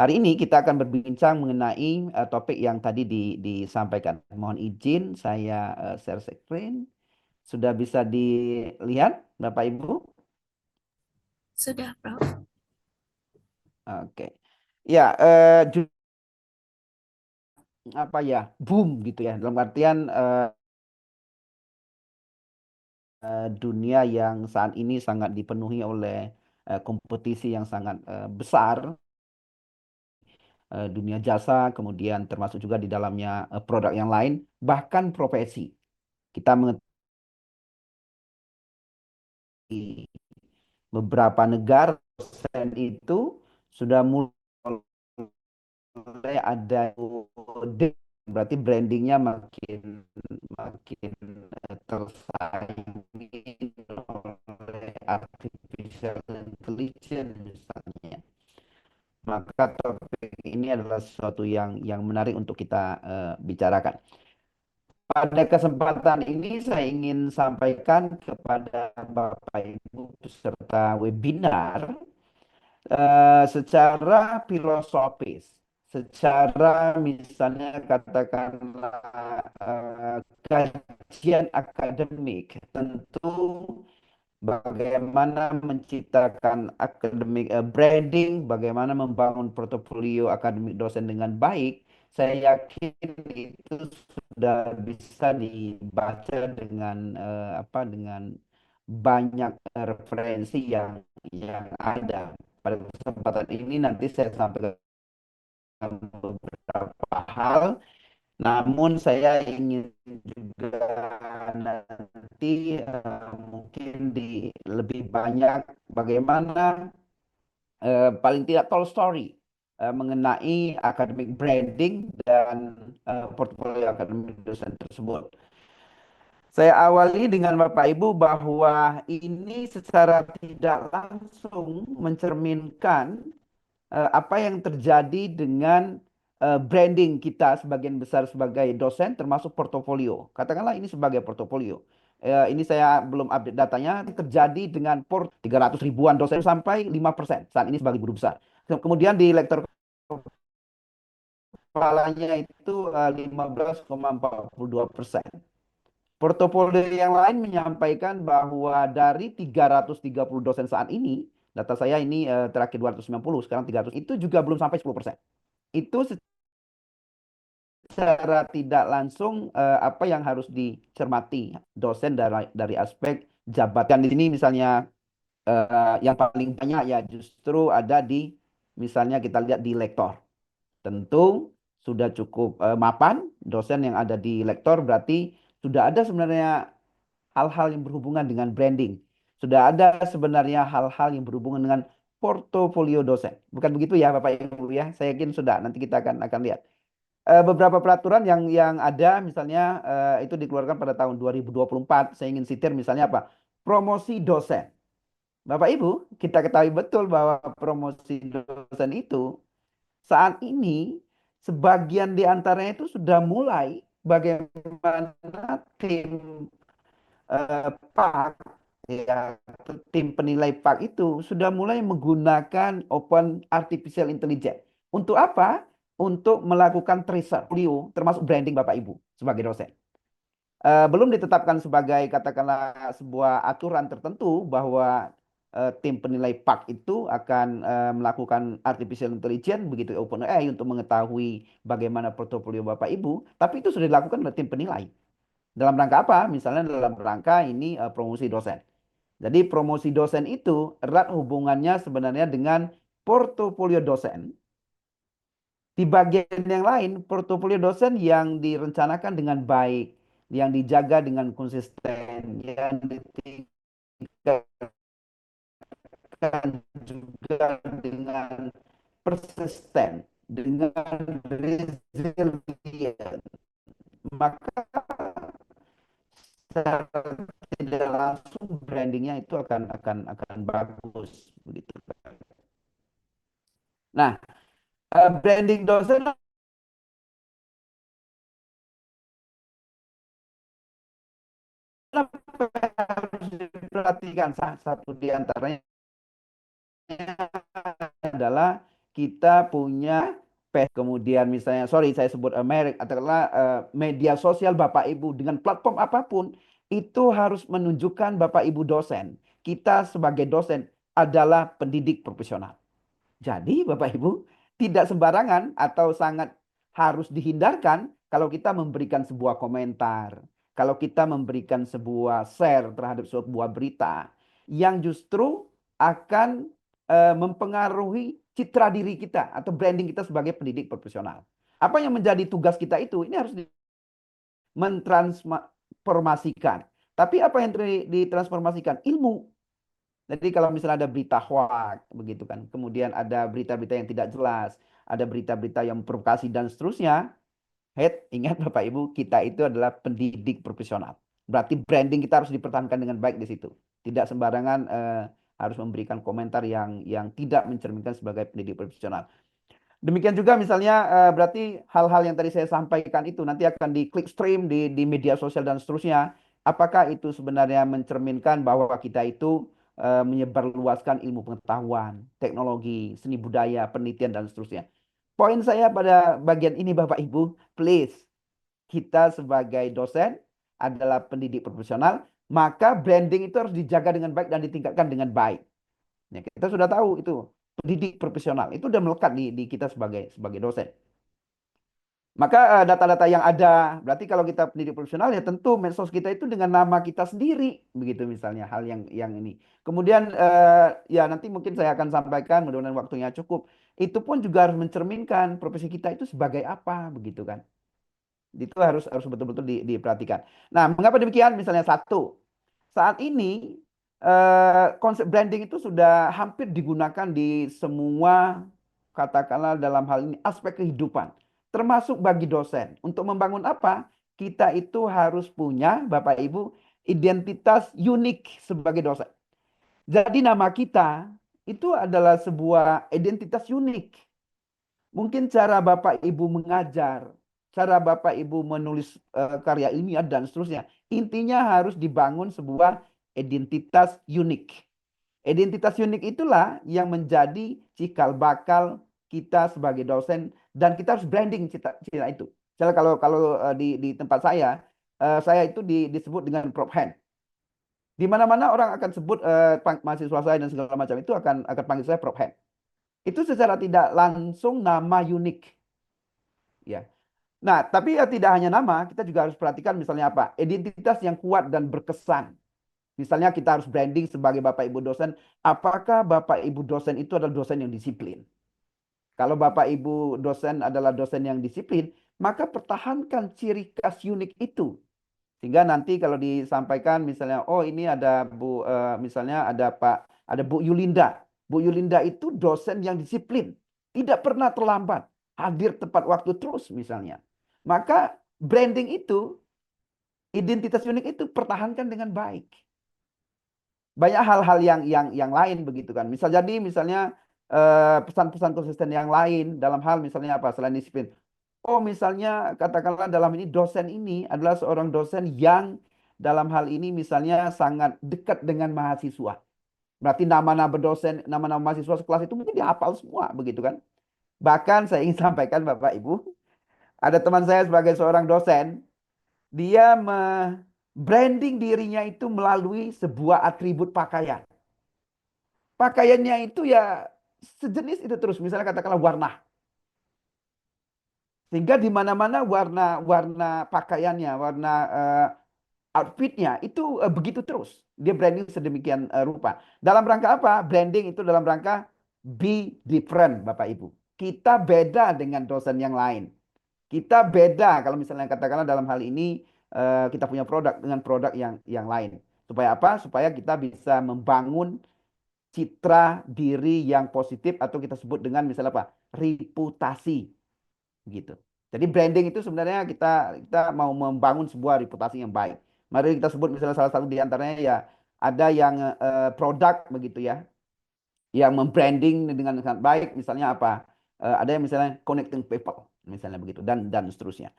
Hari ini kita akan berbincang mengenai topik yang tadi disampaikan. Mohon izin saya share screen. Sudah bisa dilihat, Bapak Ibu? Sudah, Prof. Oke. Ya, apa ya, boom gitu ya. Dalam artian dunia yang saat ini sangat dipenuhi oleh kompetisi yang sangat besar, dunia jasa, kemudian termasuk juga di dalamnya produk yang lain, bahkan profesi. Kita mengerti beberapa negara dosen itu sudah mulai ada kode, berarti brandingnya makin makin tersaingi oleh artificial intelligence misalnya. Maka topik ini adalah sesuatu yang menarik untuk kita bicarakan. Pada kesempatan ini saya ingin sampaikan kepada Bapak Ibu peserta webinar secara filosofis, secara misalnya katakanlah kajian akademik, tentu bagaimana menciptakan akademik branding, bagaimana membangun portofolio akademik dosen dengan baik, saya yakin itu sudah bisa dibaca dengan dengan banyak referensi yang ada. Pada kesempatan ini nanti saya sampaikan beberapa hal, namun saya ingin juga nanti mungkin lebih banyak bagaimana paling tidak tall story mengenai academic branding dan portfolio akademik dosen tersebut. Saya awali dengan Bapak Ibu bahwa ini secara tidak langsung mencerminkan apa yang terjadi dengan branding kita sebagian besar sebagai dosen termasuk portofolio. Katakanlah ini sebagai portofolio. Ini saya belum update datanya, terjadi dengan 300 ribuan dosen sampai 5% saat ini sebagai guru besar. Kemudian di lektor kepalanya itu 15,42%. Portofolio yang lain menyampaikan bahwa dari 330 dosen saat ini, data saya ini terakhir 290, sekarang 300, itu juga belum sampai 10%. Itu secara tidak langsung apa yang harus dicermati dosen dari aspek jabatan di sini misalnya yang paling banyak ya justru ada di misalnya kita lihat di lektor. Tentu sudah cukup mapan dosen yang ada di lektor berarti sudah ada sebenarnya hal-hal yang berhubungan dengan branding. Sudah ada sebenarnya hal-hal yang berhubungan dengan portofolio dosen. Bukan begitu ya Bapak Ibu ya? Saya yakin sudah. Nanti kita akan lihat. Beberapa peraturan yang ada misalnya itu dikeluarkan pada tahun 2024. Saya ingin sitir misalnya apa? Promosi dosen. Bapak Ibu, kita ketahui betul bahwa promosi dosen itu saat ini sebagian di antaranya itu sudah mulai bagaimana tim PAK ya tim penilai PAK itu sudah mulai menggunakan Open Artificial Intelligence. Untuk apa? Untuk melakukan tracer, termasuk branding Bapak Ibu sebagai dosen. Belum ditetapkan sebagai katakanlah sebuah aturan tertentu bahwa tim penilai PAK itu akan melakukan artificial intelligence begitu OpenAI untuk mengetahui bagaimana portofolio Bapak Ibu, tapi itu sudah dilakukan oleh tim penilai. Dalam rangka apa? Misalnya dalam rangka ini promosi dosen. Jadi promosi dosen itu erat hubungannya sebenarnya dengan portofolio dosen. Di bagian yang lain, portofolio dosen yang direncanakan dengan baik, yang dijaga dengan konsisten, yang ditingkatkan juga dengan persisten, dengan resilient, maka secara tidak langsung brandingnya itu akan bagus begitu. Nah, branding dosen apa yang harus diperhatikan. Salah satu di antaranya adalah kita punya kemudian misalnya, sorry saya sebut merek, adalah media sosial Bapak Ibu dengan platform apapun, itu harus menunjukkan Bapak Ibu dosen. Kita sebagai dosen adalah pendidik profesional. Jadi Bapak Ibu tidak sembarangan atau sangat harus dihindarkan kalau kita memberikan sebuah komentar, kalau kita memberikan sebuah share terhadap sebuah berita yang justru akan mempengaruhi citra diri kita atau branding kita sebagai pendidik profesional. Apa yang menjadi tugas kita itu ini harus mentransformasikan. Tapi apa yang ditransformasikan? Ilmu. Jadi kalau misalnya ada berita hoax begitu kan, kemudian ada berita-berita yang tidak jelas, ada berita-berita yang provokasi dan seterusnya, ingat Bapak Ibu, kita itu adalah pendidik profesional. Berarti branding kita harus dipertahankan dengan baik di situ. Tidak sembarangan harus memberikan komentar yang tidak mencerminkan sebagai pendidik profesional. Demikian juga misalnya berarti hal-hal yang tadi saya sampaikan itu nanti akan di klik stream di media sosial dan seterusnya. Apakah itu sebenarnya mencerminkan bahwa kita itu menyebarluaskan ilmu pengetahuan, teknologi, seni budaya, penelitian dan seterusnya. Poin saya pada bagian ini Bapak Ibu, please kita sebagai dosen adalah pendidik profesional, maka branding itu harus dijaga dengan baik dan ditingkatkan dengan baik. Ya, kita sudah tahu itu pendidik profesional itu sudah melekat di kita sebagai dosen. Maka data-data yang ada, berarti kalau kita pendidik profesional ya tentu medsos kita itu dengan nama kita sendiri, begitu misalnya hal yang ini. Kemudian ya nanti mungkin saya akan sampaikan, mudah-mudahan waktunya cukup. Itu pun juga harus mencerminkan profesi kita itu sebagai apa, begitu kan? Itu harus betul-betul diperhatikan. Nah, mengapa demikian? Misalnya satu, saat ini konsep branding itu sudah hampir digunakan di semua, katakanlah dalam hal ini aspek kehidupan, termasuk bagi dosen. Untuk membangun apa? Kita itu harus punya, Bapak Ibu, identitas unik sebagai dosen. Jadi nama kita itu adalah sebuah identitas unik. Mungkin cara Bapak Ibu mengajar, cara Bapak Ibu menulis karya ilmiah dan seterusnya. Intinya harus dibangun sebuah identitas unik. Identitas unik itulah yang menjadi cikal bakal kita sebagai dosen dan kita harus branding cita itu. Misalnya kalau di tempat saya itu disebut dengan Prof Hand. Di mana-mana orang akan sebut mahasiswa saya dan segala macam itu akan panggil saya Prof Hand. Itu secara tidak langsung nama unik, ya. Nah, tapi ya tidak hanya nama, kita juga harus perhatikan misalnya apa? Identitas yang kuat dan berkesan. Misalnya kita harus branding sebagai Bapak Ibu dosen, apakah Bapak Ibu dosen itu adalah dosen yang disiplin? Kalau Bapak Ibu dosen adalah dosen yang disiplin, maka pertahankan ciri khas unik itu. Sehingga nanti kalau disampaikan misalnya, oh ini ada Bu, misalnya ada Bu Yulinda. Bu Yulinda itu dosen yang disiplin, tidak pernah terlambat, hadir tepat waktu terus misalnya. Maka branding itu, identitas unik itu pertahankan dengan baik. Banyak hal-hal yang lain begitu kan. Misalnya pesan-pesan konsisten yang lain dalam hal misalnya apa selain disiplin. Oh misalnya katakanlah dalam ini dosen ini adalah seorang dosen yang dalam hal ini misalnya sangat dekat dengan mahasiswa. Berarti nama-nama dosen, nama-nama mahasiswa sekelas itu mungkin dihafal semua begitu kan. Bahkan saya ingin sampaikan Bapak Ibu, ada teman saya sebagai seorang dosen, dia branding dirinya itu melalui sebuah atribut pakaian. Pakaiannya itu ya sejenis itu terus, misalnya katakanlah warna. Sehingga di mana-mana warna pakaiannya, warna outfitnya itu begitu terus. Dia branding sedemikian rupa. Dalam rangka apa? Branding itu dalam rangka be different, Bapak Ibu. Kita beda dengan dosen yang lain. Kita beda kalau misalnya katakanlah dalam hal ini kita punya produk dengan produk yang lain. Supaya apa? Supaya kita bisa membangun citra diri yang positif atau kita sebut dengan misalnya apa? Reputasi gitu. Jadi branding itu sebenarnya kita mau membangun sebuah reputasi yang baik. Mari kita sebut misalnya salah satu di antaranya ya ada yang produk begitu ya, yang membranding dengan sangat baik. Misalnya apa? Ada yang misalnya connecting people, misalnya begitu dan seterusnya.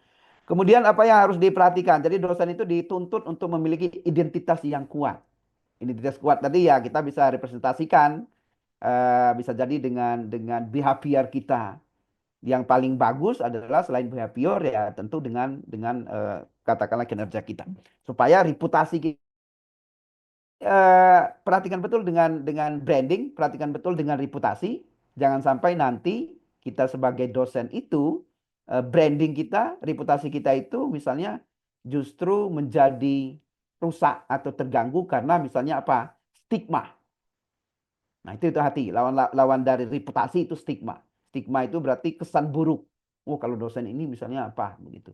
Kemudian apa yang harus diperhatikan? Jadi dosen itu dituntut untuk memiliki identitas yang kuat. Identitas kuat tadi ya kita bisa representasikan Bisa jadi dengan behavior kita. Yang paling bagus adalah selain behavior ya tentu dengan katakanlah kinerja kita. Supaya reputasi kita perhatikan betul dengan branding, perhatikan betul dengan reputasi. Jangan sampai nanti kita sebagai dosen itu branding kita, reputasi kita itu misalnya justru menjadi rusak atau terganggu karena misalnya apa? Stigma. Nah, itu hati. Lawan dari reputasi itu stigma. Stigma itu berarti kesan buruk. Oh, kalau dosen ini misalnya apa begitu.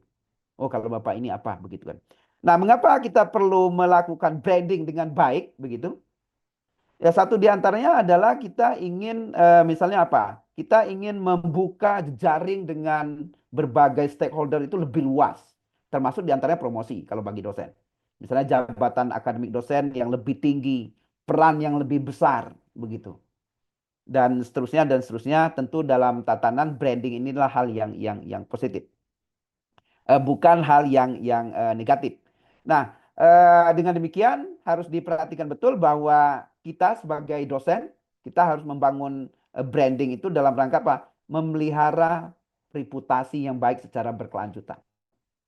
Oh, kalau Bapak ini apa begitu kan. Nah, mengapa kita perlu melakukan branding dengan baik begitu? Ya, satu di antaranya adalah kita ingin misalnya apa? Kita ingin membuka jaring dengan berbagai stakeholder itu lebih luas, termasuk di antaranya promosi kalau bagi dosen. Misalnya jabatan akademik dosen yang lebih tinggi, peran yang lebih besar, begitu. Dan seterusnya tentu dalam tatanan branding inilah hal yang positif, bukan hal yang negatif. Nah, dengan demikian harus diperhatikan betul bahwa kita sebagai dosen, kita harus membangun branding itu dalam rangka apa? Memelihara reputasi yang baik secara berkelanjutan.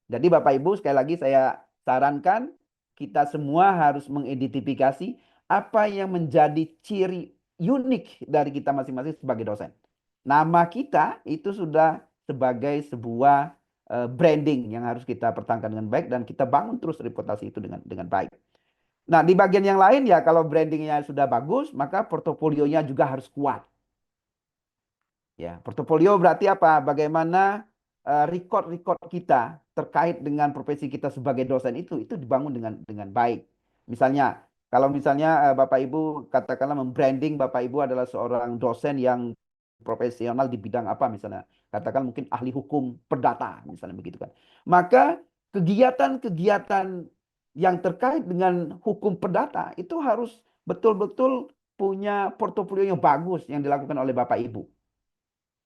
Jadi Bapak Ibu sekali lagi saya sarankan kita semua harus mengidentifikasi apa yang menjadi ciri unik dari kita masing-masing sebagai dosen. Nama kita itu sudah sebagai sebuah branding yang harus kita pertahankan dengan baik dan kita bangun terus reputasi itu dengan baik. Nah, di bagian yang lain ya kalau brandingnya sudah bagus, maka portofolionya juga harus kuat. Ya, portofolio berarti apa? Bagaimana record-record kita terkait dengan profesi kita sebagai dosen itu dibangun dengan baik. Misalnya, kalau misalnya Bapak Ibu katakanlah membranding Bapak Ibu adalah seorang dosen yang profesional di bidang apa misalnya, katakan mungkin ahli hukum perdata misalnya begitu kan. Maka kegiatan-kegiatan yang terkait dengan hukum perdata itu harus betul-betul punya portofolio yang bagus yang dilakukan oleh Bapak Ibu,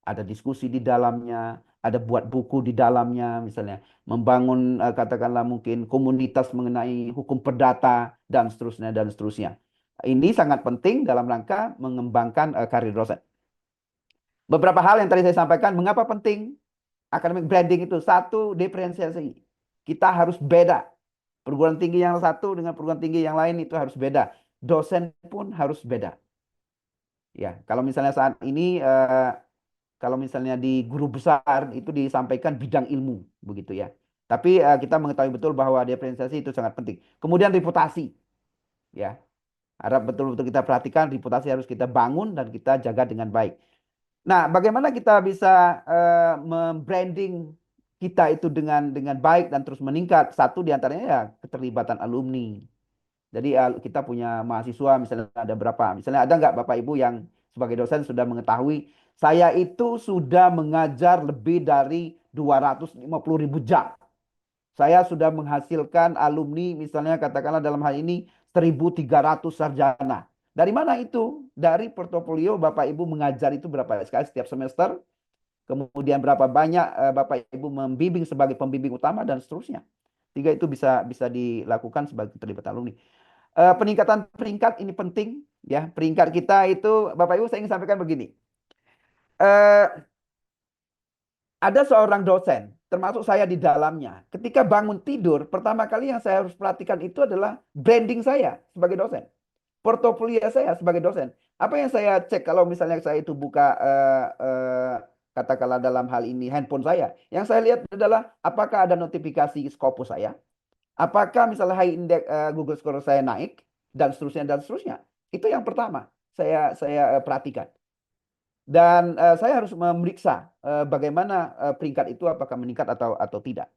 ada diskusi di dalamnya, ada buat buku di dalamnya, misalnya membangun katakanlah mungkin komunitas mengenai hukum perdata dan seterusnya dan seterusnya. Ini sangat penting dalam rangka mengembangkan karir dosen. Beberapa hal yang tadi saya sampaikan, mengapa penting academic branding itu? Satu, diferensiasi. Kita harus beda. Perguruan tinggi yang satu dengan perguruan tinggi yang lain itu harus beda. Dosen pun harus beda. Ya, kalau misalnya saat ini kalau misalnya di guru besar itu disampaikan bidang ilmu begitu ya. Tapi kita mengetahui betul bahwa diferensiasi itu sangat penting. Kemudian reputasi ya. Harap betul-betul kita perhatikan reputasi harus kita bangun dan kita jaga dengan baik. Nah, bagaimana kita bisa membranding kita itu dengan baik dan terus meningkat? Satu di antaranya ya keterlibatan alumni. Jadi kita punya mahasiswa misalnya ada berapa? Misalnya ada nggak Bapak Ibu yang sebagai dosen sudah mengetahui saya itu sudah mengajar lebih dari 250.000 jam. Saya sudah menghasilkan alumni misalnya katakanlah dalam hal ini 1.300 sarjana. Dari mana itu? Dari portofolio Bapak Ibu mengajar itu berapa sekali setiap semester. Kemudian berapa banyak Bapak Ibu membimbing sebagai pembimbing utama dan seterusnya. Tiga itu bisa dilakukan sebagai keterlibatan alumni. Peningkatan peringkat ini penting ya. Peringkat kita itu Bapak Ibu saya ingin sampaikan begini. Eh, ada seorang dosen, termasuk saya di dalamnya. Ketika bangun tidur, pertama kali yang saya harus perhatikan itu adalah branding saya sebagai dosen. Portofolio saya sebagai dosen. Apa yang saya cek kalau misalnya saya itu buka katakanlah dalam hal ini handphone saya. Yang saya lihat adalah apakah ada notifikasi Scopus saya. Apakah misalnya high index Google Scholar saya naik dan seterusnya dan seterusnya. Itu yang pertama saya perhatikan. Dan saya harus memeriksa bagaimana peringkat itu apakah meningkat atau tidak.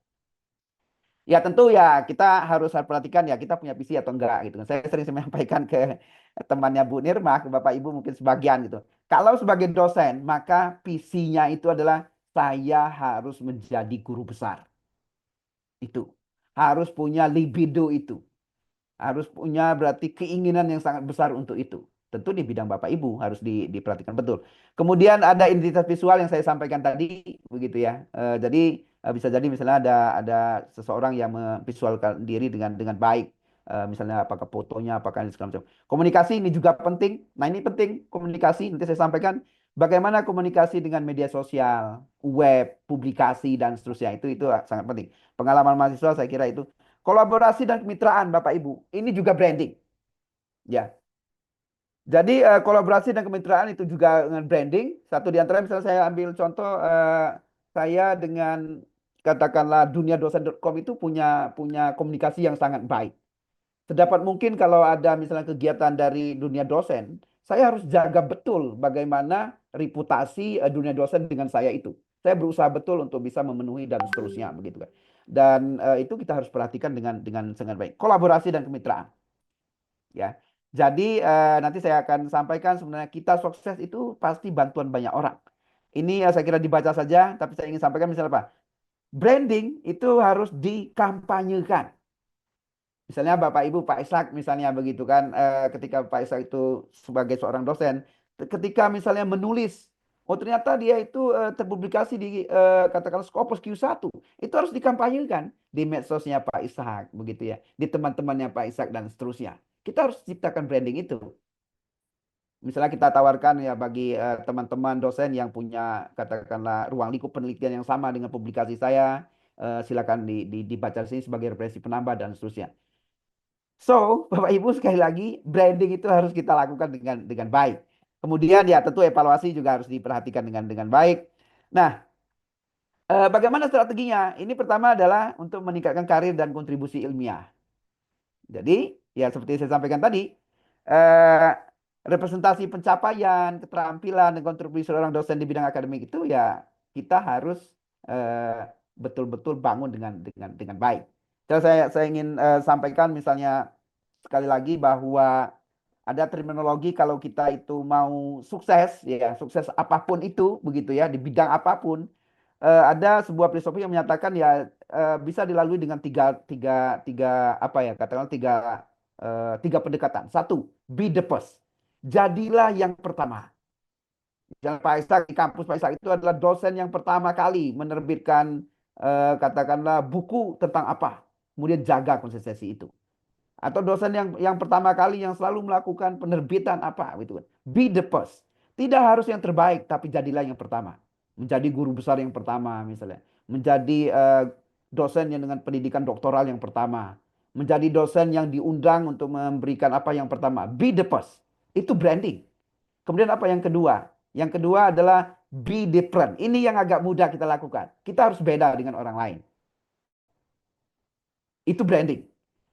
Ya tentu ya kita harus perhatikan ya kita punya visi atau enggak gitu. Saya sering menyampaikan ke temannya Bu Nirma, ke Bapak Ibu mungkin sebagian gitu. Kalau sebagai dosen maka visinya itu adalah saya harus menjadi guru besar. Itu harus punya libido itu. Harus punya berarti keinginan yang sangat besar untuk itu. Tentu di bidang Bapak Ibu harus diperhatikan betul. Kemudian ada identitas visual yang saya sampaikan tadi, begitu ya. Jadi bisa jadi misalnya ada seseorang yang memvisualkan diri dengan baik. misalnya apakah fotonya, apakah ini segala macam. Komunikasi ini juga penting. Nah, ini penting komunikasi. Nanti saya sampaikan bagaimana komunikasi dengan media sosial, web, publikasi dan seterusnya. Itu sangat penting. Pengalaman mahasiswa saya kira itu. Kolaborasi dan kemitraan Bapak Ibu. Ini juga branding. Ya. Jadi kolaborasi dan kemitraan itu juga dengan branding. Satu di antara misalnya saya ambil contoh saya dengan katakanlah dunia dosen.com itu punya punya komunikasi yang sangat baik. Sedapat mungkin kalau ada misalnya kegiatan dari dunia dosen, saya harus jaga betul bagaimana reputasi dunia dosen dengan saya itu. Saya berusaha betul untuk bisa memenuhi dan seterusnya begitu kan. Dan itu kita harus perhatikan dengan sangat baik. Kolaborasi dan kemitraan ya. Jadi nanti saya akan sampaikan sebenarnya kita sukses itu pasti bantuan banyak orang. Ini saya kira dibaca saja, tapi saya ingin sampaikan misalnya apa? Branding itu harus dikampanyekan. Misalnya Bapak Ibu Pak Ishak misalnya begitu kan, ketika Pak Ishak itu sebagai seorang dosen, ketika misalnya menulis, oh ternyata dia itu terpublikasi di katakanlah Scopus Q1, itu harus dikampanyekan di medsosnya Pak Ishak begitu ya, di teman-temannya Pak Ishak dan seterusnya. Kita harus ciptakan branding itu. Misalnya kita tawarkan ya bagi teman-teman dosen yang punya katakanlah ruang lingkup penelitian yang sama dengan publikasi saya, silakan dibaca di sini sebagai referensi penambah dan seterusnya. So, Bapak Ibu sekali lagi branding itu harus kita lakukan dengan baik. Kemudian ya tentu evaluasi juga harus diperhatikan dengan baik. Nah, bagaimana strateginya? Ini pertama adalah untuk meningkatkan karir dan kontribusi ilmiah. Jadi, ya seperti saya sampaikan tadi, eh, representasi pencapaian, keterampilan, dan kontribusi seorang dosen di bidang akademik itu ya kita harus eh, betul-betul bangun dengan baik. Jadi saya ingin sampaikan misalnya sekali lagi bahwa ada terminologi kalau kita itu mau sukses, ya sukses apapun itu, begitu ya, di bidang apapun, ada sebuah filosofi yang menyatakan ya bisa dilalui dengan tiga apa ya katakanlah tiga pendekatan. Satu, be the first. Jadilah yang pertama. Misalnya Pak Ishak di kampus Pak Ishak itu adalah dosen yang pertama kali menerbitkan katakanlah buku tentang apa. Kemudian jaga konsistensi itu. Atau dosen yang pertama kali yang selalu melakukan penerbitan apa gitu kan. Be the first. Tidak harus yang terbaik, tapi jadilah yang pertama. Menjadi guru besar yang pertama misalnya. Menjadi dosen yang dengan pendidikan doktoral yang pertama. Menjadi dosen yang diundang untuk memberikan apa yang pertama. Be the first. Itu branding. Kemudian apa yang kedua? Yang kedua adalah be different. Ini yang agak mudah kita lakukan. Kita harus beda dengan orang lain. Itu branding.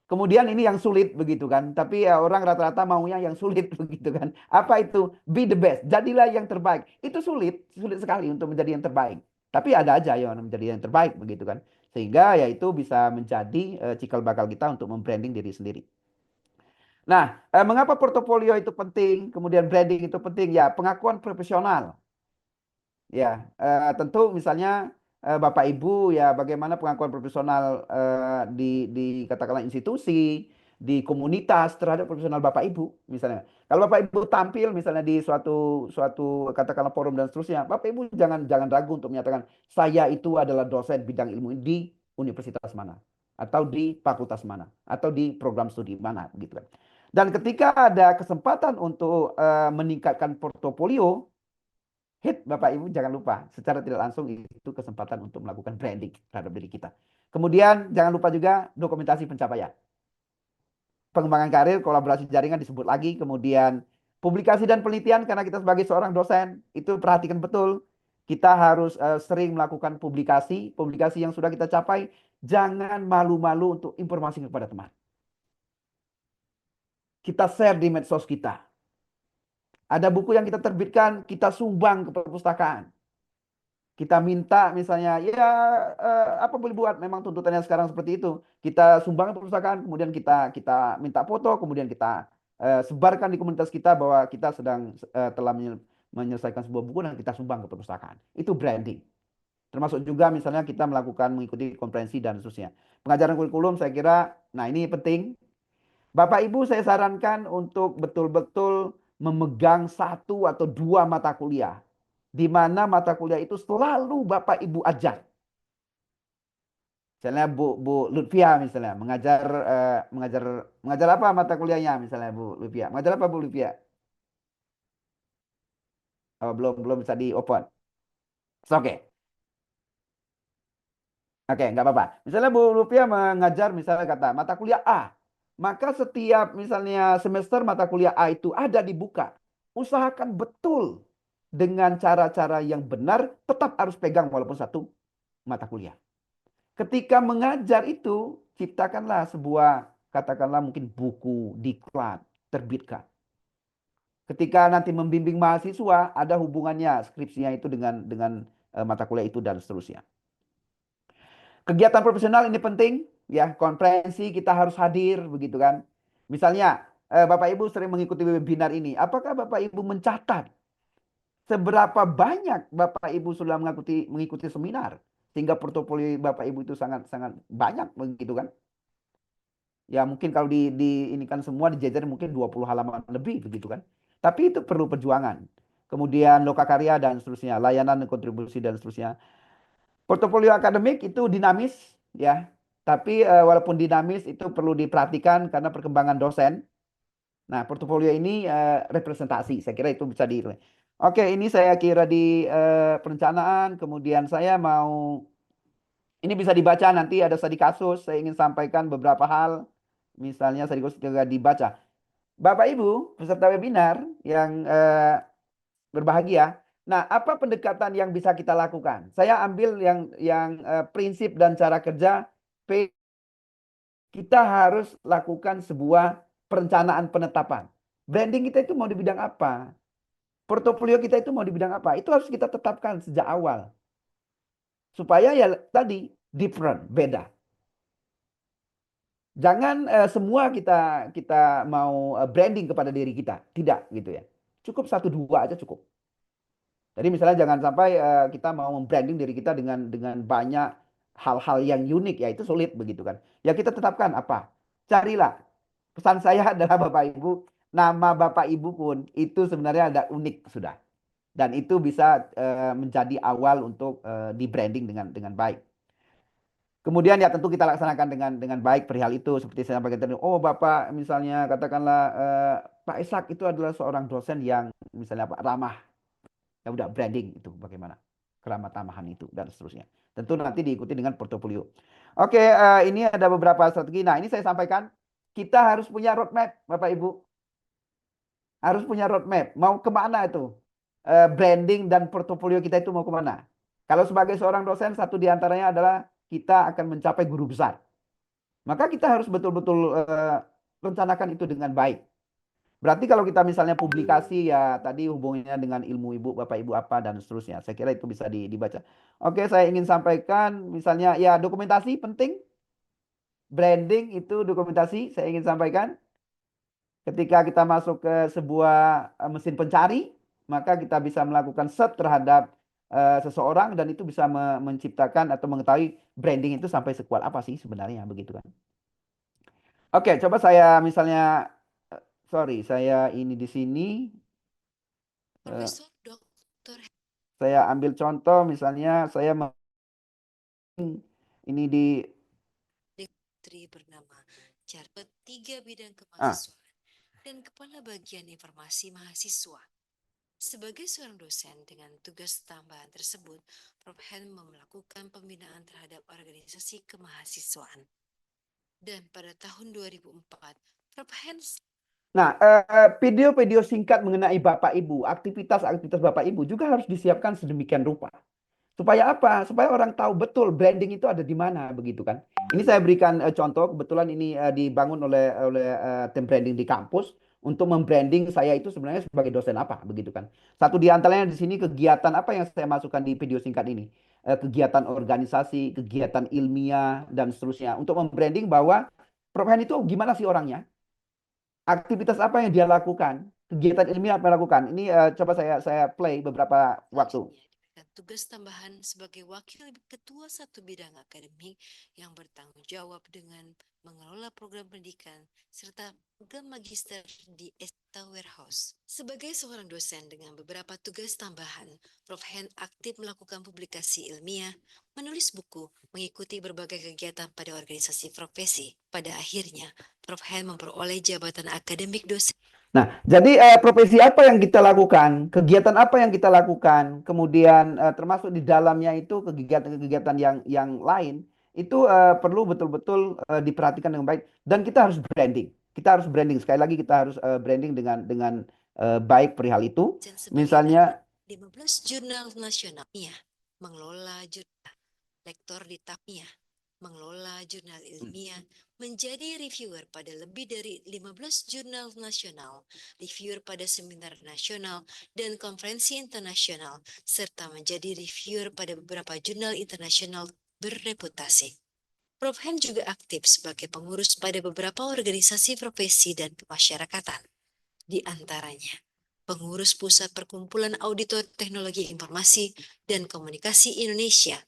Kemudian ini yang sulit begitu kan. Tapi ya orang rata-rata maunya yang sulit begitu kan. Apa itu? Be the best. Jadilah yang terbaik. Itu sulit, sulit sekali untuk menjadi yang terbaik. Tapi ada aja yang menjadi yang terbaik begitu kan. Sehingga ya itu bisa menjadi cikal bakal kita untuk membranding diri sendiri. Nah, mengapa portofolio itu penting? Kemudian branding itu penting ya, pengakuan profesional. Ya, tentu misalnya Bapak Ibu ya bagaimana pengakuan profesional di katakanlah institusi, di komunitas terhadap profesional Bapak Ibu misalnya. Kalau Bapak Ibu tampil misalnya di suatu suatu katakanlah forum dan seterusnya, Bapak Ibu jangan jangan ragu untuk menyatakan saya itu adalah dosen bidang ilmu di universitas mana atau di fakultas mana atau di program studi mana gitu kan. Dan ketika ada kesempatan untuk meningkatkan portofolio hit Bapak Ibu jangan lupa secara tidak langsung itu kesempatan untuk melakukan branding terhadap diri kita. Kemudian jangan lupa juga dokumentasi pencapaian. Pengembangan karir, kolaborasi jaringan disebut lagi. Kemudian publikasi dan penelitian karena kita sebagai seorang dosen itu perhatikan betul. Kita harus sering melakukan publikasi, publikasi yang sudah kita capai. Jangan malu-malu untuk informasi kepada teman. Kita share di medsos kita. Ada buku yang kita terbitkan, kita sumbang ke perpustakaan. Kita minta misalnya ya apa boleh buat memang tuntutannya sekarang seperti itu kita sumbang ke perpustakaan kemudian kita kita minta foto kemudian kita sebarkan di komunitas kita bahwa kita sedang telah menyelesaikan sebuah buku dan kita sumbang ke perpustakaan itu branding termasuk juga misalnya kita melakukan mengikuti konferensi dan seterusnya pengajaran kurikulum saya kira nah ini penting Bapak Ibu saya sarankan untuk betul-betul memegang satu atau dua mata kuliah di mana mata kuliah itu selalu Bapak Ibu ajar. Misalnya Bu Lutfia misalnya mengajar apa mata kuliahnya misalnya Bu Lutfia. Mengajar apa Bu Lutfia? Oh, belum belum bisa di open. Oke. Oke, nggak apa-apa. Misalnya Bu Lutfia mengajar misalnya kata mata kuliah A. Maka setiap misalnya semester mata kuliah A itu ada dibuka. Usahakan betul dengan cara-cara yang benar tetap harus pegang walaupun satu mata kuliah. Ketika mengajar itu, ciptakanlah sebuah, katakanlah mungkin buku, diklat, terbitkan. Ketika nanti membimbing mahasiswa, ada hubungannya skripsinya itu dengan mata kuliah itu dan seterusnya. Kegiatan profesional ini penting, ya, konferensi kita harus hadir, begitu kan. Misalnya, Bapak Ibu sering mengikuti webinar ini, apakah Bapak Ibu mencatat seberapa banyak Bapak Ibu sudah mengikuti seminar sehingga portofolio Bapak Ibu itu sangat sangat banyak begitu kan? Ya mungkin kalau di ini kan semua dijajarin mungkin 20 halaman lebih begitu kan. Tapi itu perlu perjuangan. Kemudian lokakarya dan seterusnya, layanan dan kontribusi dan seterusnya. Portofolio akademik itu dinamis ya. Tapi walaupun dinamis itu perlu diperhatikan karena perkembangan dosen. Nah, portofolio ini representasi. Saya kira itu bisa di. Oke, ini saya kira di perencanaan. Kemudian saya mau ini bisa dibaca nanti ada studi kasus. Saya ingin sampaikan beberapa hal. Misalnya studi kasus juga dibaca. Bapak Ibu, peserta webinar yang berbahagia. Nah, apa pendekatan yang bisa kita lakukan? Saya ambil yang prinsip dan cara kerja P. Kita harus lakukan sebuah perencanaan penetapan. Branding kita itu mau di bidang apa? Portofolio kita itu mau di bidang apa? Itu harus kita tetapkan sejak awal. Supaya ya tadi different, beda. Jangan semua kita kita mau branding kepada diri kita. Tidak gitu ya. Cukup satu dua aja cukup. Jadi misalnya jangan sampai kita mau membranding diri kita dengan banyak hal-hal yang unik ya itu sulit begitu kan. Ya kita tetapkan apa? Carilah. Pesan saya adalah Bapak Ibu, nama Bapak Ibu pun itu sebenarnya ada unik sudah. Dan itu bisa menjadi awal untuk di branding dengan baik. Kemudian ya tentu kita laksanakan dengan baik perihal itu seperti saya sampaikan tadi. Oh Bapak misalnya katakanlah Pak Ishak itu adalah seorang dosen yang misalnya Pak ramah. Ya udah branding itu bagaimana keramat tamahan itu dan seterusnya. Tentu nanti diikuti dengan portofolio. Oke, ini ada beberapa strategi. Nah ini saya sampaikan kita harus punya roadmap Bapak Ibu. Harus punya roadmap. Mau kemana itu? Branding dan portofolio kita itu mau kemana? Kalau sebagai seorang dosen, satu diantaranya adalah kita akan mencapai guru besar. Maka kita harus betul-betul rencanakan itu dengan baik. Berarti kalau kita misalnya publikasi ya tadi hubungannya dengan ilmu ibu, bapak ibu apa dan seterusnya. Saya kira itu bisa dibaca. Oke, saya ingin sampaikan misalnya ya dokumentasi penting. Branding itu dokumentasi saya ingin sampaikan. Ketika kita masuk ke sebuah mesin pencari, maka kita bisa melakukan search terhadap seseorang dan itu bisa menciptakan atau mengetahui branding itu sampai sekuat apa sih sebenarnya begitu kan. Oke, coba saya misalnya sorry, saya ini di sini Profesor Dr. saya ambil contoh misalnya saya ini di Hendri bernama Jarod tiga bidang ah kemahasiswaan dan Kepala Bagian Informasi Mahasiswa. Sebagai seorang dosen dengan tugas tambahan tersebut, Prof. Hen melakukan pembinaan terhadap organisasi kemahasiswaan. Dan pada tahun 2004, Prof. Hen nah video-video singkat mengenai Bapak Ibu, aktivitas-aktivitas Bapak Ibu juga harus disiapkan sedemikian rupa. Supaya apa? Supaya orang tahu betul branding itu ada di mana begitu kan. Ini saya berikan contoh kebetulan ini dibangun oleh tim branding di kampus untuk membranding saya itu sebenarnya sebagai dosen apa begitu kan. Satu di antaranya di sini kegiatan apa yang saya masukkan di video singkat ini. Kegiatan organisasi, kegiatan ilmiah dan seterusnya untuk membranding bahwa Prof Hen itu gimana sih orangnya? Aktivitas apa yang dia lakukan? Kegiatan ilmiah apa yang dia lakukan? Ini coba saya play beberapa waktu. selanjutnya diberikan tugas tambahan sebagai wakil ketua satu bidang akademik yang bertanggung jawab dengan mengelola program pendidikan serta program magister di data warehouse. Sebagai seorang dosen dengan beberapa tugas tambahan, Prof. Hen aktif melakukan publikasi ilmiah, menulis buku, mengikuti berbagai kegiatan pada organisasi profesi. Pada akhirnya, Prof. Hen memperoleh jabatan akademik dosen. Nah, jadi profesi apa yang kita lakukan, kegiatan apa yang kita lakukan, kemudian termasuk di dalamnya itu kegiatan-kegiatan yang lain itu perlu betul-betul diperhatikan dengan baik dan kita harus branding. Kita harus branding sekali lagi kita harus branding dengan baik perihal itu. Sebagai Misalnya 15 jurnal nasional, mengelola jurnal, lektor di TAPMIA, mengelola jurnal ilmiah, menjadi reviewer pada lebih dari 15 jurnal nasional, reviewer pada seminar nasional dan konferensi internasional, serta menjadi reviewer pada beberapa jurnal internasional berreputasi. Prof. Hen juga aktif sebagai pengurus pada beberapa organisasi profesi dan kemasyarakatan. Di antaranya, pengurus Pusat Perkumpulan Auditor Teknologi Informasi dan Komunikasi Indonesia,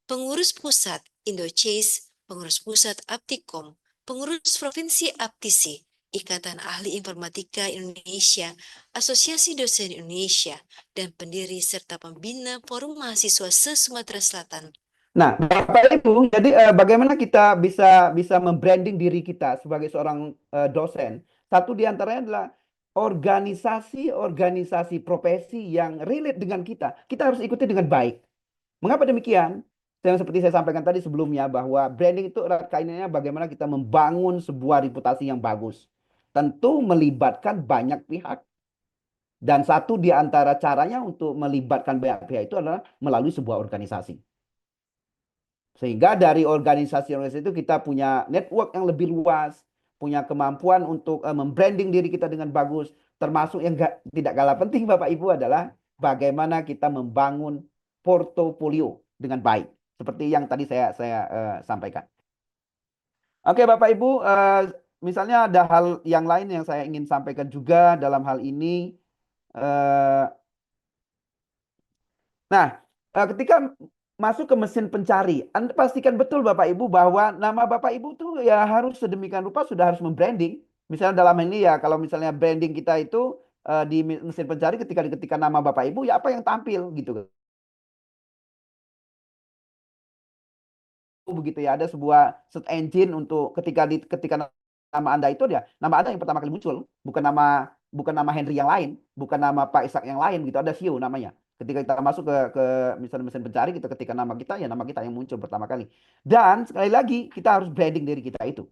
pengurus Pusat Indochase, pengurus Pusat Aptikom, pengurus Provinsi Aptisi, Ikatan Ahli Informatika Indonesia, Asosiasi Dosen Indonesia, dan pendiri serta pembina Forum Mahasiswa se-Sumatera Selatan. Nah, Bapak Ibu, jadi bagaimana kita bisa membranding diri kita sebagai seorang dosen? Satu di antaranya adalah organisasi-organisasi profesi yang relate dengan kita. Kita harus ikuti dengan baik. Mengapa demikian? Yang seperti saya sampaikan tadi sebelumnya bahwa branding itu erat kaitannya bagaimana kita membangun sebuah reputasi yang bagus. Tentu melibatkan banyak pihak. Dan satu di antara caranya untuk melibatkan banyak pihak itu adalah melalui sebuah organisasi. Sehingga dari organisasi-organisasi itu kita punya network yang lebih luas, punya kemampuan untuk membranding diri kita dengan bagus. Termasuk yang tidak kalah penting Bapak Ibu adalah bagaimana kita membangun portofolio dengan baik. Seperti yang tadi saya sampaikan. Oke Bapak Ibu, misalnya ada hal yang lain yang saya ingin sampaikan juga dalam hal ini. Eh, Nah, ketika masuk ke mesin pencari, Anda pastikan betul Bapak Ibu bahwa nama Bapak Ibu tuh ya harus sedemikian rupa sudah harus membranding. Misalnya dalam ini ya kalau misalnya branding kita itu di mesin pencari ketika diketikkan nama Bapak Ibu ya apa yang tampil gitu. Begitu ya ada sebuah search engine untuk ketika nama Anda itu ya nama Anda yang pertama kali muncul bukan nama Henry yang lain bukan nama Pak Ishak yang lain gitu ada SEO namanya ketika kita masuk ke misalnya mesin pencari kita ketika nama kita ya nama kita yang muncul pertama kali dan sekali lagi kita harus branding diri kita itu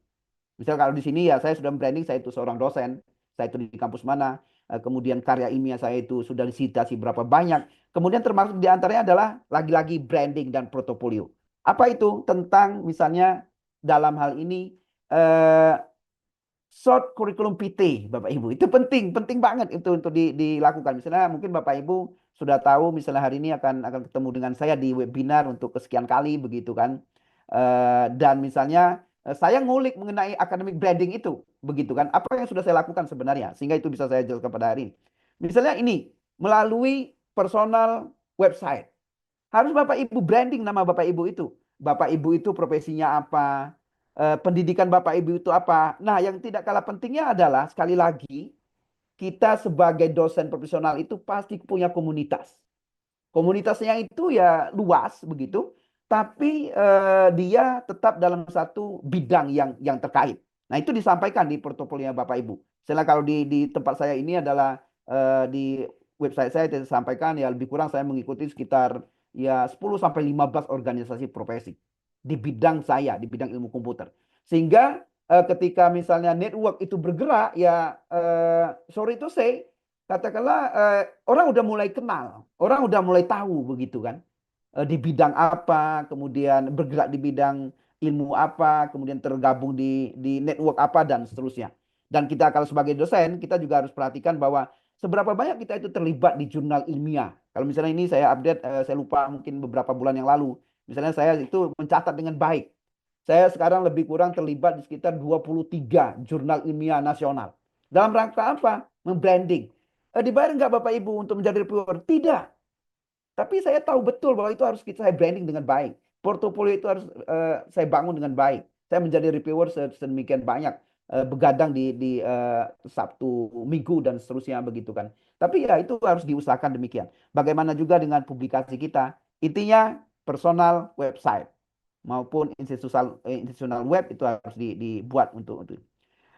misal kalau di sini ya saya sudah branding saya itu seorang dosen saya itu di kampus mana kemudian karya ilmiah saya itu sudah disitasi berapa banyak kemudian termasuk diantaranya adalah lagi-lagi branding dan portofolio apa itu tentang misalnya dalam hal ini eh, short curriculum PT, Bapak Ibu. Itu penting, penting banget itu untuk dilakukan. Misalnya mungkin Bapak Ibu sudah tahu misalnya hari ini akan ketemu dengan saya di webinar untuk kesekian kali begitu kan. Dan misalnya saya ngulik mengenai academic branding itu begitu kan. Apa yang sudah saya lakukan sebenarnya sehingga itu bisa saya jelaskan pada hari ini. Misalnya ini melalui personal website. Harus Bapak Ibu branding nama Bapak Ibu itu. Bapak Ibu itu profesinya apa? Pendidikan Bapak Ibu itu apa? Nah, yang tidak kalah pentingnya adalah sekali lagi kita sebagai dosen profesional itu pasti punya komunitas. Komunitasnya itu ya luas begitu, tapi dia tetap dalam satu bidang yang terkait. Nah, itu disampaikan di portofolio Bapak Ibu. Misalnya kalau di tempat saya ini adalah di website saya disampaikan ya lebih kurang saya mengikuti sekitar ya 10 sampai 15 organisasi profesi di bidang saya, di bidang ilmu komputer. Sehingga ketika misalnya network itu bergerak ya sorry to say katakanlah orang udah mulai kenal, orang udah mulai tahu begitu kan. Di bidang apa, kemudian bergerak di bidang ilmu apa, kemudian tergabung di network apa dan seterusnya. Dan kita kalau sebagai dosen, kita juga harus perhatikan bahwa seberapa banyak kita itu terlibat di jurnal ilmiah. Kalau misalnya ini saya update, saya lupa mungkin beberapa bulan yang lalu. Misalnya saya itu mencatat dengan baik. Saya sekarang lebih kurang terlibat di sekitar 23 jurnal ilmiah nasional. Dalam rangka apa? Membranding. Dibayar nggak Bapak Ibu untuk menjadi reviewer? Tidak. Tapi saya tahu betul bahwa itu harus saya branding dengan baik. Portofolio itu harus saya bangun dengan baik. Saya menjadi reviewer sedemikian banyak. begadang di Sabtu, Minggu dan seterusnya begitu kan. Tapi ya itu harus diusahakan demikian. Bagaimana juga dengan publikasi kita? Intinya personal website maupun institusional web itu harus dibuat untuk.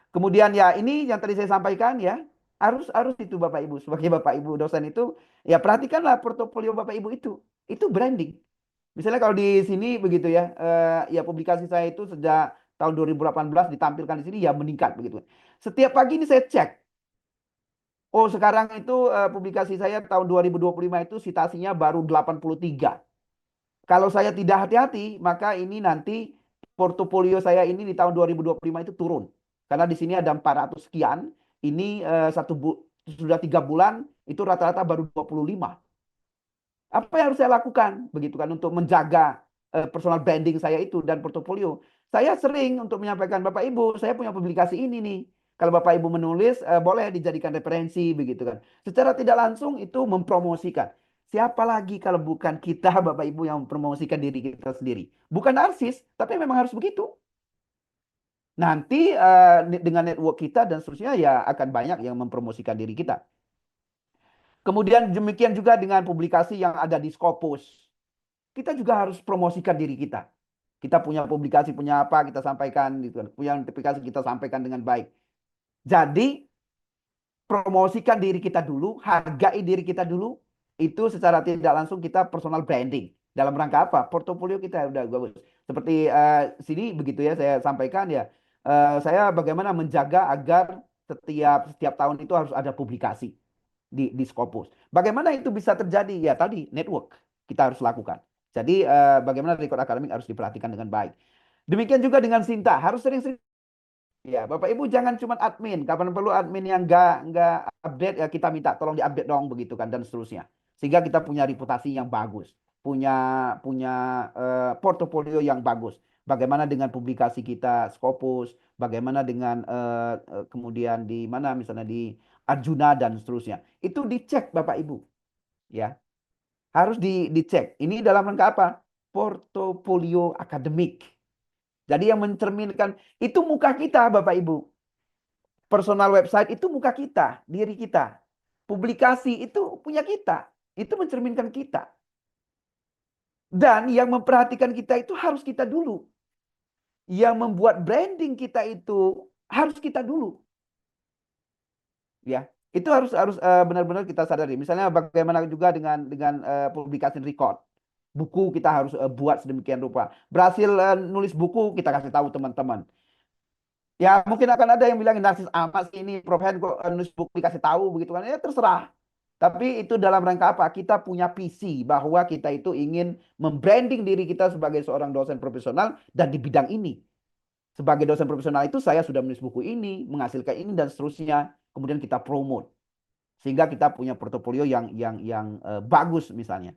Kemudian ya ini yang tadi saya sampaikan ya, harus harus itu Bapak Ibu sebagai Bapak Ibu dosen itu ya perhatikanlah portofolio Bapak Ibu itu. Itu branding. Misalnya kalau di sini begitu ya, ya publikasi saya itu sejak tahun 2018 ditampilkan di sini ya meningkat begitu. Setiap pagi ini saya cek. Oh, sekarang itu publikasi saya tahun 2025 itu citasinya baru 83. Kalau saya tidak hati-hati, maka ini nanti portofolio saya ini di tahun 2025 itu turun. Karena di sini ada 400 sekian, ini sudah 3 bulan, itu rata-rata baru 25. Apa yang harus saya lakukan begitu kan untuk menjaga personal branding saya itu dan portofolio. Saya sering untuk menyampaikan Bapak Ibu, saya punya publikasi ini nih. Kalau Bapak Ibu menulis boleh dijadikan referensi begitu kan. Secara tidak langsung itu mempromosikan. Siapa lagi kalau bukan kita Bapak Ibu yang mempromosikan diri kita sendiri. Bukan narsis, tapi memang harus begitu. Nanti dengan network kita dan seterusnya ya akan banyak yang mempromosikan diri kita. Kemudian demikian juga dengan publikasi yang ada di Scopus. Kita juga harus promosikan diri kita. Kita punya publikasi, punya apa, kita sampaikan gitu kan. Punya publikasi kita sampaikan dengan baik. Jadi promosikan diri kita dulu, hargai diri kita dulu. Itu secara tidak langsung kita personal branding. Dalam rangka apa? Portofolio kita udah bagus. Seperti sini begitu ya saya sampaikan ya. Saya bagaimana menjaga agar setiap tahun itu harus ada publikasi di Scopus. Bagaimana itu bisa terjadi? Ya tadi network kita harus lakukan. Jadi bagaimana record akademik harus diperhatikan dengan baik. Demikian juga dengan Sinta, harus sering-sering. Ya, Bapak Ibu jangan cuma admin. Kapan perlu admin yang nggak update ya kita minta tolong diupdate dong begitu kan dan seterusnya. Sehingga kita punya reputasi yang bagus, punya punya portofolio yang bagus. Bagaimana dengan publikasi kita Scopus, bagaimana dengan kemudian di mana misalnya di Arjuna dan seterusnya. Itu dicek Bapak Ibu, ya. Harus dicek. Ini dalam rangka apa? Portofolio akademik. Jadi yang mencerminkan itu muka kita Bapak Ibu. Personal website itu muka kita, diri kita. Publikasi itu punya kita. Itu mencerminkan kita. Dan yang memperhatikan kita itu harus kita dulu. Yang membuat branding kita itu harus kita dulu. Ya, itu harus benar-benar kita sadari. Misalnya bagaimana juga dengan publikasi record. Buku kita harus buat sedemikian rupa. Berhasil nulis buku kita kasih tahu teman-teman. Ya mungkin akan ada yang bilang narsis amat sih ini Prof Hen kok nulis buku dikasih tahu begitu kan. Ya terserah. Tapi itu dalam rangka apa? Kita punya visi bahwa kita itu ingin membranding diri kita sebagai seorang dosen profesional dan di bidang ini. Sebagai dosen profesional itu saya sudah menulis buku ini, menghasilkan ini dan seterusnya. Kemudian kita promote sehingga kita punya portofolio yang bagus misalnya.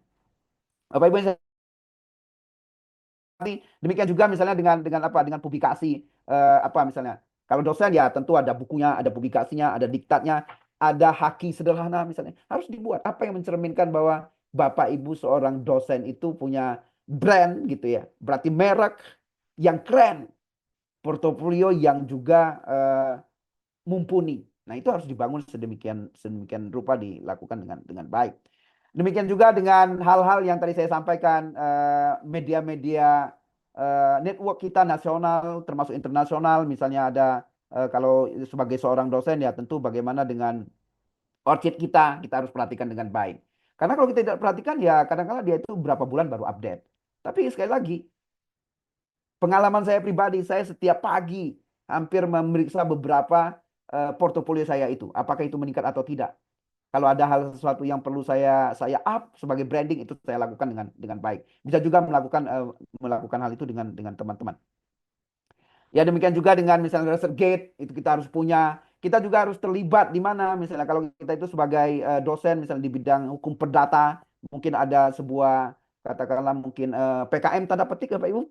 Bapak Ibu demikian juga misalnya dengan apa dengan publikasi apa misalnya. Kalau dosen ya tentu ada bukunya, ada publikasinya, ada diktatnya, ada haki sederhana misalnya. Harus dibuat apa yang mencerminkan bahwa Bapak Ibu seorang dosen itu punya brand gitu ya. Berarti merek yang keren, portofolio yang juga mumpuni. Nah, itu harus dibangun sedemikian sedemikian rupa dilakukan dengan baik. Demikian juga dengan hal-hal yang tadi saya sampaikan media-media network kita nasional termasuk internasional misalnya ada kalau sebagai seorang dosen ya tentu bagaimana dengan orchid kita harus perhatikan dengan baik. Karena kalau kita tidak perhatikan ya kadang-kadang dia itu berapa bulan baru update. Tapi sekali lagi pengalaman saya pribadi, saya setiap pagi hampir memeriksa beberapa portofolio saya itu, apakah itu meningkat atau tidak. Kalau ada hal sesuatu yang perlu saya up sebagai branding itu saya lakukan dengan baik. Bisa juga melakukan hal itu dengan teman-teman. Ya demikian juga dengan misalnya ResearchGate itu kita harus punya. Kita juga harus terlibat di mana misalnya kalau kita itu sebagai dosen misalnya di bidang hukum perdata, mungkin ada sebuah katakanlah mungkin PKM tanda petik Bapak Ibu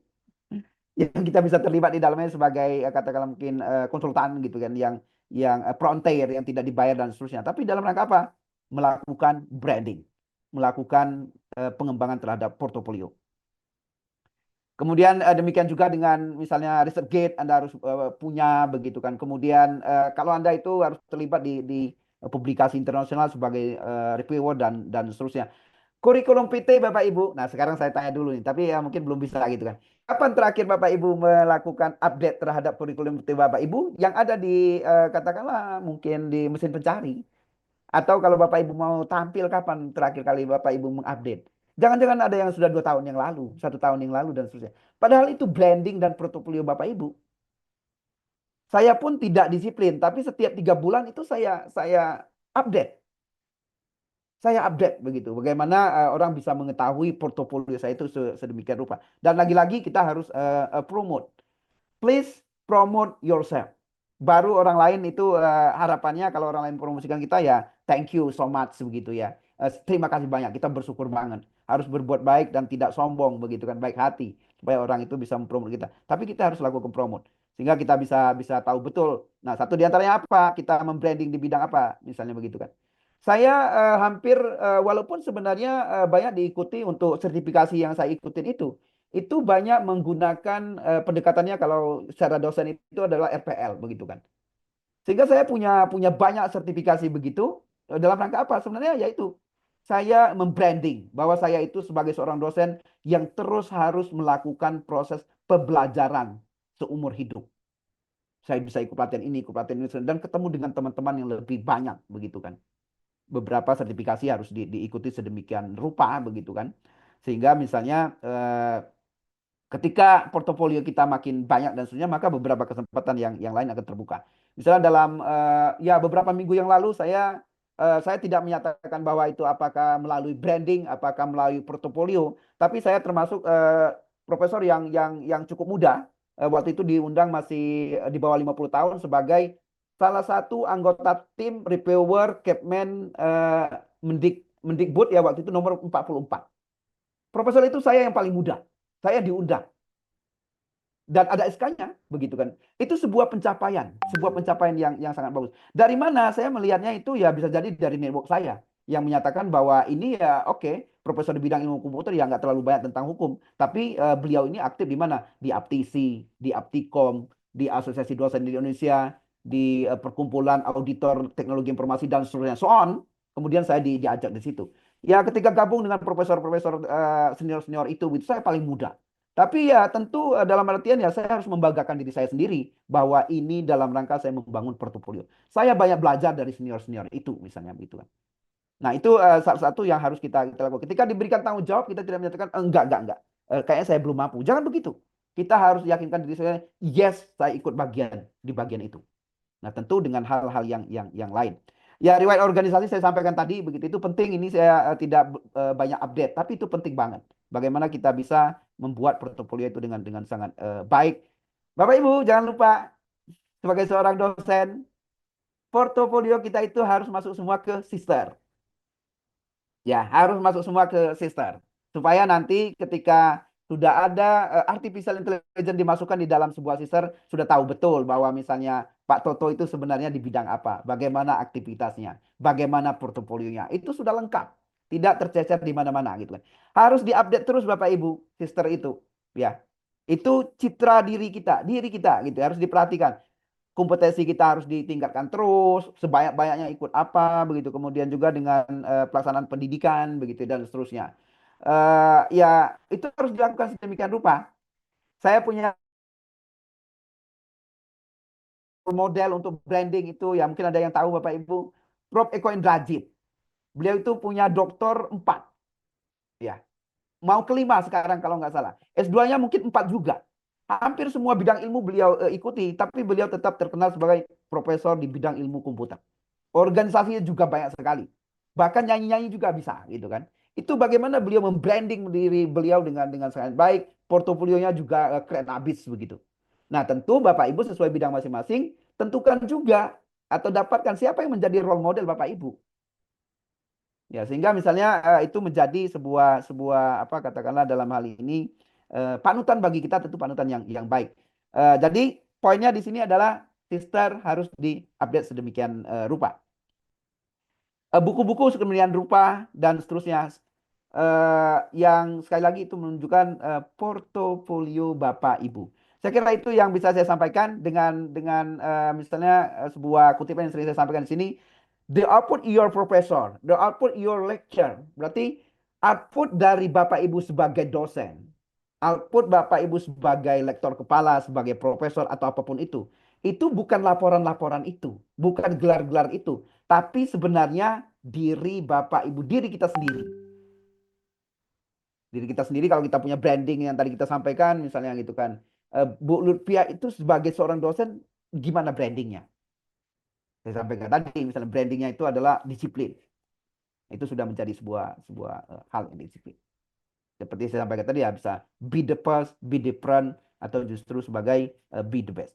yang kita bisa terlibat di dalamnya sebagai katakanlah mungkin konsultan gitu kan yang frontier yang tidak dibayar dan seterusnya. Tapi dalam rangka apa? Melakukan branding, melakukan pengembangan terhadap portofolio. Kemudian demikian juga dengan misalnya ResearchGate Anda harus punya begitu kan. Kemudian kalau Anda itu harus terlibat di publikasi internasional sebagai reviewer dan seterusnya. Kurikulum PT Bapak Ibu. Nah, sekarang saya tanya dulu nih, tapi ya mungkin belum bisa gitu kan. Kapan terakhir Bapak Ibu melakukan update terhadap kurikulum PT Bapak Ibu yang ada di katakanlah mungkin di mesin pencari? Atau kalau Bapak Ibu mau tampil kapan terakhir kali Bapak Ibu mengupdate? Jangan-jangan ada yang sudah 2 tahun yang lalu, 1 tahun yang lalu dan seterusnya. Padahal itu branding dan portofolio Bapak Ibu. Saya pun tidak disiplin, tapi setiap 3 bulan itu saya update. Saya update begitu. Bagaimana orang bisa mengetahui portofolio saya itu sedemikian rupa. Dan lagi-lagi kita harus promote. Please promote yourself. Baru orang lain itu harapannya kalau orang lain promosikan kita ya thank you so much begitu ya. Terima kasih banyak. Kita bersyukur banget. Harus berbuat baik dan tidak sombong begitu kan, baik hati supaya orang itu bisa mempromot kita. Tapi kita harus lakukan promote sehingga kita bisa bisa tahu betul. Nah, satu di antaranya apa? Kita membranding di bidang apa? Misalnya begitu kan. Saya hampir walaupun sebenarnya banyak diikuti untuk sertifikasi yang saya ikutin itu banyak menggunakan pendekatannya kalau secara dosen itu adalah RPL begitu kan. Sehingga saya punya punya banyak sertifikasi begitu dalam rangka apa? Sebenarnya yaitu saya membranding bahwa saya itu sebagai seorang dosen yang terus harus melakukan proses pembelajaran seumur hidup. Saya bisa ikut pelatihan ini, dan ketemu dengan teman-teman yang lebih banyak begitu kan. Beberapa sertifikasi harus diikuti sedemikian rupa begitu kan. Sehingga misalnya ketika portofolio kita makin banyak dan seterusnya, maka beberapa kesempatan yang lain akan terbuka. Misalnya dalam ya beberapa minggu yang lalu saya tidak menyatakan bahwa itu apakah melalui branding, apakah melalui portofolio, tapi saya termasuk profesor yang cukup muda. Waktu itu diundang masih di bawah 50 tahun sebagai salah satu anggota tim reviewer Kepmen Mendikbud ya waktu itu nomor 44. Profesor itu saya yang paling muda. Saya diundang dan ada SK-nya begitu kan. Itu sebuah pencapaian yang sangat bagus. Dari mana saya melihatnya itu ya bisa jadi dari network saya yang menyatakan bahwa ini ya oke, profesor di bidang ilmu komputer ya nggak terlalu banyak tentang hukum, tapi beliau ini aktif di mana? Di Aptisi, di Aptikom, di Asosiasi Dosen di Indonesia, di perkumpulan auditor teknologi informasi dan seterusnya, so on. Kemudian saya diajak di situ. Ya ketika gabung dengan profesor-profesor senior-senior itu saya paling muda. Tapi ya tentu dalam artian ya saya harus membanggakan diri saya sendiri bahwa ini dalam rangka saya membangun portofolio. Saya banyak belajar dari senior-senior itu misalnya begitu kan. Nah, itu salah satu yang harus kita lakukan. Ketika diberikan tanggung jawab kita tidak menyatakan enggak. Kayaknya saya belum mampu. Jangan begitu. Kita harus yakinkan diri saya, yes, saya ikut bagian di bagian itu. Nah, tentu dengan hal-hal yang lain. Ya, riwayat organisasi saya sampaikan tadi begitu itu penting. Ini saya tidak banyak update, tapi itu penting banget. Bagaimana kita bisa membuat portofolio itu dengan sangat baik. Bapak Ibu, jangan lupa sebagai seorang dosen, portofolio kita itu harus masuk semua ke sister. Ya, harus masuk semua ke sister. Supaya nanti ketika sudah ada artificial intelligence dimasukkan di dalam sebuah sister, sudah tahu betul bahwa misalnya Pak Toto itu sebenarnya di bidang apa, bagaimana aktivitasnya, bagaimana portofolionya. Itu sudah lengkap. Tidak tercecer di mana-mana gitu kan. Harus diupdate terus Bapak Ibu, sister itu. Ya. Itu citra diri kita gitu, harus diperhatikan kompetensi kita harus ditingkatkan terus, sebanyak-banyaknya ikut apa begitu, kemudian juga dengan pelaksanaan pendidikan begitu dan seterusnya. Ya itu harus dilakukan sedemikian rupa. Saya punya model untuk branding itu ya mungkin ada yang tahu Bapak Ibu, Prof Eko Indrajit. Beliau itu punya doktor 4 ya. Mau kelima sekarang kalau nggak salah. S2-nya mungkin 4 juga. Hampir semua bidang ilmu beliau ikuti, tapi beliau tetap terkenal sebagai profesor di bidang ilmu komputer. Organisasinya juga banyak sekali. Bahkan nyanyi-nyanyi juga bisa gitu kan. Itu bagaimana beliau membranding diri beliau dengan sangat baik, portofolionya juga keren habis begitu. Nah, tentu Bapak Ibu sesuai bidang masing-masing, tentukan juga atau dapatkan siapa yang menjadi role model Bapak Ibu. Ya, sehingga misalnya itu menjadi sebuah sebuah apa katakanlah dalam hal ini panutan bagi kita, tentu panutan yang baik. Jadi poinnya di sini adalah sister harus diupdate sedemikian rupa. Buku-buku sedemikian rupa dan seterusnya. yang sekali lagi itu menunjukkan portofolio Bapak Ibu. Saya kira itu yang bisa saya sampaikan dengan misalnya sebuah kutipan yang sering saya sampaikan di sini. The output your professor, the output your lecture. Berarti output dari Bapak Ibu sebagai dosen, output Bapak Ibu sebagai lektor kepala, sebagai profesor atau apapun itu bukan laporan-laporan itu, bukan gelar-gelar itu, tapi sebenarnya diri Bapak Ibu, diri kita sendiri. Diri kita sendiri kalau kita punya branding yang tadi kita sampaikan, misalnya gitu kan. Bu Lutfia itu sebagai seorang dosen, gimana brandingnya? Saya sampaikan tadi, misalnya brandingnya itu adalah disiplin. Itu sudah menjadi sebuah hal yang disiplin. Seperti saya sampaikan tadi ya, bisa be the first, be different, atau justru sebagai be the best.